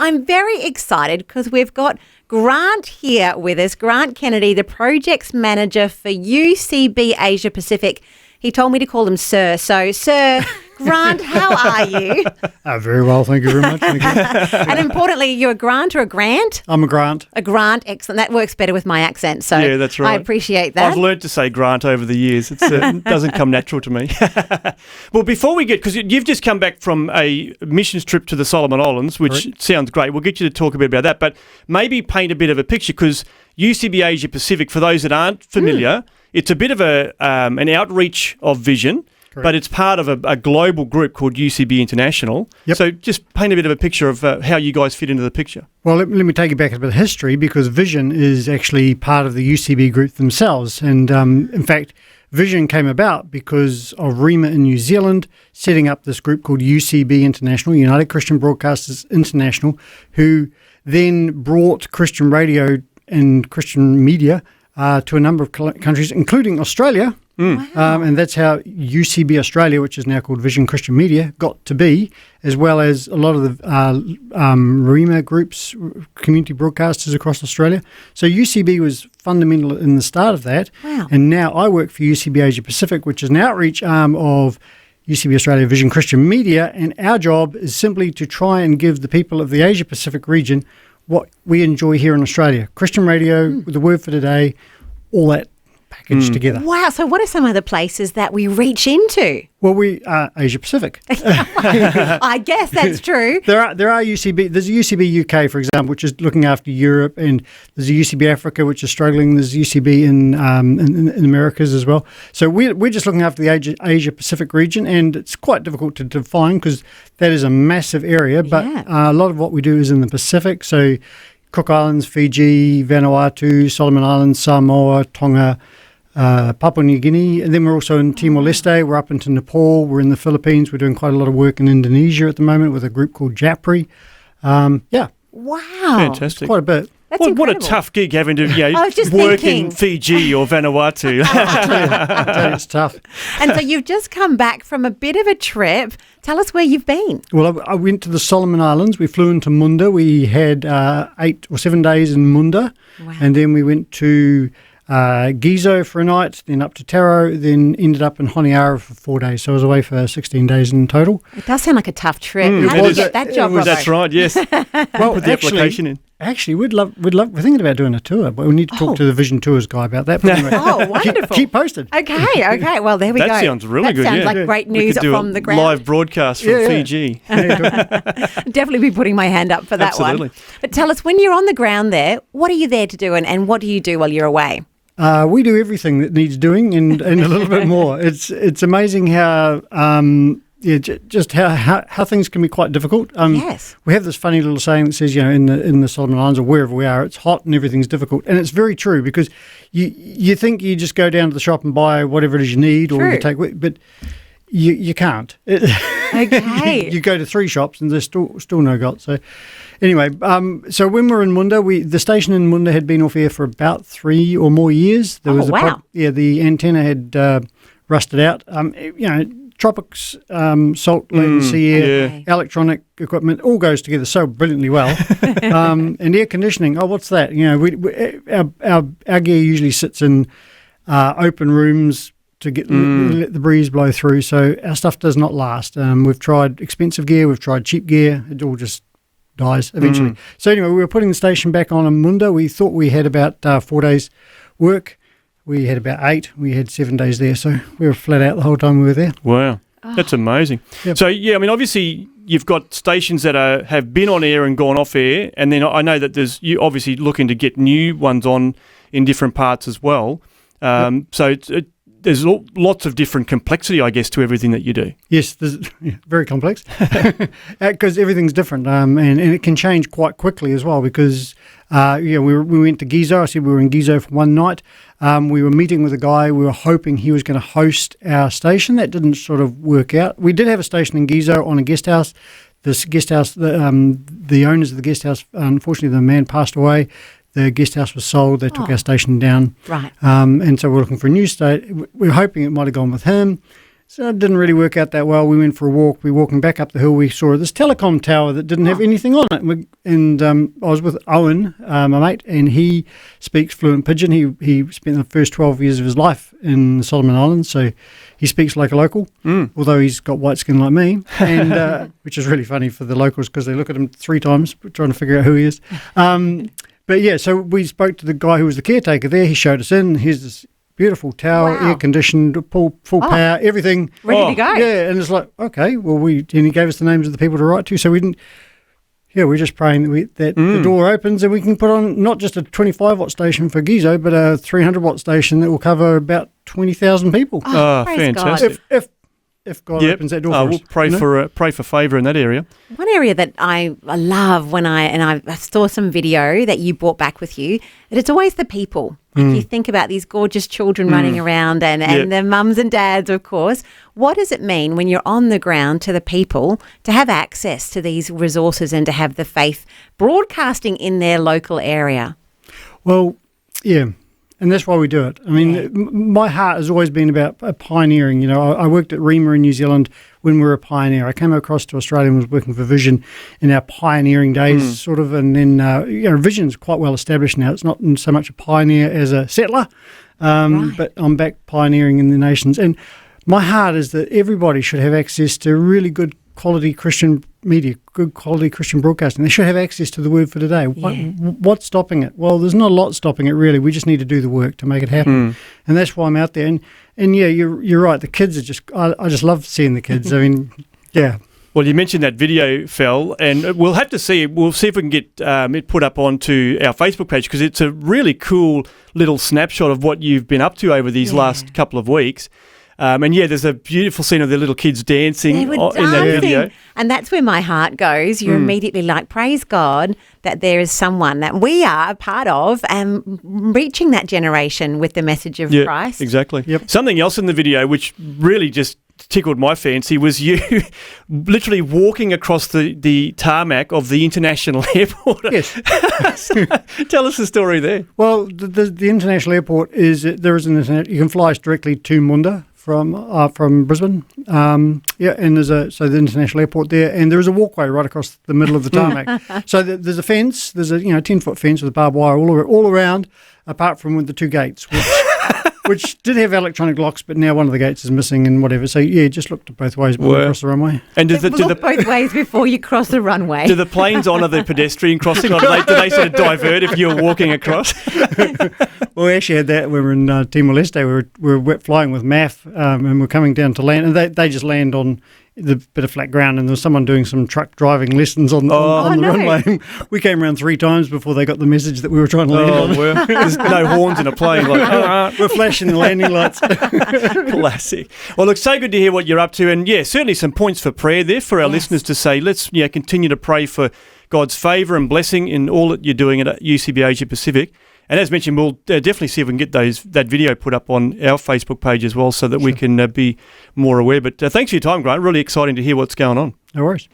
I'm very excited because we've got Grant here with us. Grant Kennedy, the projects manager for UCB Asia Pacific. He told me to call him Sir. So, Sir Grant, how are you? Very well, thank you very much. Thank you. And importantly, you're a Grant or a Grant? I'm a Grant. A Grant, excellent. That works better with my accent, so yeah, that's right. I appreciate that. I've learned to say Grant over the years. It doesn't come natural to me. Well, before we get, because you've just come back from a missions trip to the Solomon Islands, which Correct. sounds great. We'll get you to talk a bit about that, but maybe paint a bit of a picture, because UCB Asia Pacific, for those that aren't familiar, it's a bit of an outreach of vision. Correct. But it's part of a global group called UCB International. Yep. So just paint a bit of a picture of how you guys fit into the picture. Well, let me take you back a bit of history, because Vision is actually part of the UCB group themselves. And in fact, Vision came about because of REMA in New Zealand setting up this group called UCB International, United Christian Broadcasters International, who then brought Christian radio and Christian media to a number of countries, including Australia. Wow. And that's how UCB Australia, which is now called Vision Christian Media, got to be, as well as a lot of the REMA groups, community broadcasters across Australia. So UCB was fundamental in the start of that. Wow. And now I work for UCB Asia Pacific, which is an outreach arm of UCB Australia Vision Christian Media, and our job is simply to try and give the people of the Asia Pacific region what we enjoy here in Australia. Christian radio, the word for today, all that packaged together. Wow. So what are some of the places that we reach into? Well, we are Asia Pacific. I guess that's true. There are UCB. There's a UCB UK, for example, which is looking after Europe, and there's a UCB Africa, which is struggling. There's UCB in Americas as well. So we're just looking after the Asia Pacific region, and it's quite difficult to define because that is a massive area. But a lot of what we do is in the Pacific. So Cook Islands, Fiji, Vanuatu, Solomon Islands, Samoa, Tonga, Papua New Guinea, and then we're also in Timor-Leste. We're up into Nepal. We're in the Philippines. We're doing quite a lot of work in Indonesia at the moment with a group called JAPRI. Wow. Fantastic. Quite a bit. That's what a incredible. tough gig having to I was just work thinking. in Fiji or Vanuatu. I tell you, it's tough. And so you've just come back from a bit of a trip. Tell us where you've been. Well, I went to the Solomon Islands. We flew into Munda. We had 8 or 7 days in Munda. Wow. And then we went to Gizo for a night, then up to Taro, then ended up in Honiara for 4 days. So I was away for 16 days in total. It does sound like a tough trip. How did you get that job, Robbo? That's right, yes. Well, Put the application in. Actually, we're thinking about doing a tour, but we need to talk to the Vision Tours guy about that. But anyway, Oh, wonderful. keep posted. Okay. Well, there we go. That sounds really good, That sounds yeah. like great We news could do from a the ground. live broadcast from Fiji. Definitely be putting my hand up for that Absolutely. one. But tell us, when you're on the ground there, what are you there to do, and what do you do while you're away? We do everything that needs doing and a little bit more. It's amazing how just how things can be quite difficult. Yes. We have this funny little saying that says, in the Solomon Islands or wherever we are, it's hot and everything's difficult, and it's very true, because you think you just go down to the shop and buy whatever it is you need, or you take, but you can't. Okay. You go to 3 shops and there's still no got. So anyway, so when we're in Munda, the station in Munda had been off air for about 3 or more years. There was wow. The antenna had rusted out. Tropics, salt, latency, air, electronic equipment, all goes together so brilliantly well. And air conditioning, what's that? Our gear usually sits in open rooms to let the breeze blow through, so our stuff does not last. We've tried expensive gear, we've tried cheap gear, it all just dies eventually. So anyway, we were putting the station back on in Munda. We thought we had about 4 days work. We had about 8. We had 7 days there, so we were flat out the whole time we were there. Wow, that's amazing. Yep. So, obviously you've got stations that have been on air and gone off air, and then I know that you're obviously looking to get new ones on in different parts as well. So there's lots of different complexity, I guess, to everything that you do. Yes, very complex, because everything's different, and it can change quite quickly as well, because we went to Gizo. I said we were in Gizo for one night. We were meeting with a guy. We were hoping he was going to host our station. That didn't sort of work out. We did have a station in Gizo on a guest house. This guest house, the owners of the guest house, unfortunately the man passed away. The guest house was sold. They took our station down. Right. And so we're looking for a new state. We're hoping it might have gone with him. So it didn't really work out that well. We went for a walk. We were walking back up the hill. We saw this telecom tower that didn't have anything on it. And I was with Owen, my mate, and he speaks fluent Pidgin. He spent the first 12 years of his life in the Solomon Islands, so he speaks like a local, although he's got white skin like me, and which is really funny for the locals because they look at him 3 times trying to figure out who he is. But yeah, so we spoke to the guy who was the caretaker there. He showed us in. Here's this beautiful tower, air conditioned, full power, everything ready to go. Yeah, and it's like, okay, well, and he gave us the names of the people to write to, so we didn't. Yeah, we're just praying that the door opens and we can put on not just a 25-watt station for Gizo, but a 300-watt station that will cover about 20,000 people. Oh, fantastic! If God opens that door for we'll us. pray for favour in that area. One area that I love I saw some video that you brought back with you, that it's always the people. Like you think about these gorgeous children running around and their mums and dads, of course. What does it mean when you're on the ground to the people to have access to these resources and to have the faith broadcasting in their local area? Well, yeah. And that's why we do it. I mean, my heart has always been about pioneering. You know, I worked at REMA in New Zealand when we were a pioneer. I came across to Australia and was working for Vision in our pioneering days, sort of. And then, Vision's quite well established now. It's not so much a pioneer as a settler, but I'm back pioneering in the nations. And my heart is that everybody should have access to really good quality Christian media, good quality Christian broadcasting. They should have access to the Word for Today. What's stopping it? Well, there's not a lot stopping it, really. We just need to do the work to make it happen. And that's why I'm out there. And yeah, you're right. The kids are just, I just love seeing the kids. I mean, yeah. Well, you mentioned that video, Fel, and we'll have to see. We'll see if we can get it put up onto our Facebook page, because it's a really cool little snapshot of what you've been up to over these last couple of weeks. And there's a beautiful scene of the little kids dancing in that video. And that's where my heart goes. You're immediately like, praise God that there is someone that we are a part of and reaching that generation with the message of Christ. Exactly. Yep. Something else in the video which really just tickled my fancy was you literally walking across the tarmac of the international airport. Yes. Tell us the story there. Well, the international airport is, there is an internet. You can fly directly to Munda from Brisbane. And there's the international airport there, and there is a walkway right across the middle of the tarmac. So there's a fence. There's a 10-foot fence with barbed wire all around, apart from with the 2 gates, which did have electronic locks, but now one of the gates is missing and whatever. So just looked at both ways before you cross the runway. And look both ways before you cross the runway. Do the planes honour the pedestrian crossing, or do they sort of divert if you're walking across? Well, we actually had that when we were in Timor-Leste. We were flying with MAF and we're coming down to land, and they just land on the bit of flat ground, and there was someone doing some truck driving lessons on the runway. We came around 3 times before they got the message that we were trying to land on. Well, there's no horns in a plane. We're flashing the landing lights. Classic. Well, look, so good to hear what you're up to, and certainly some points for prayer there for our listeners to say, let's continue to pray for God's favour and blessing in all that you're doing at UCB Asia Pacific. And as mentioned, we'll definitely see if we can get that video put up on our Facebook page as well, so that we can be more aware. But thanks for your time, Grant. Really exciting to hear what's going on. No worries.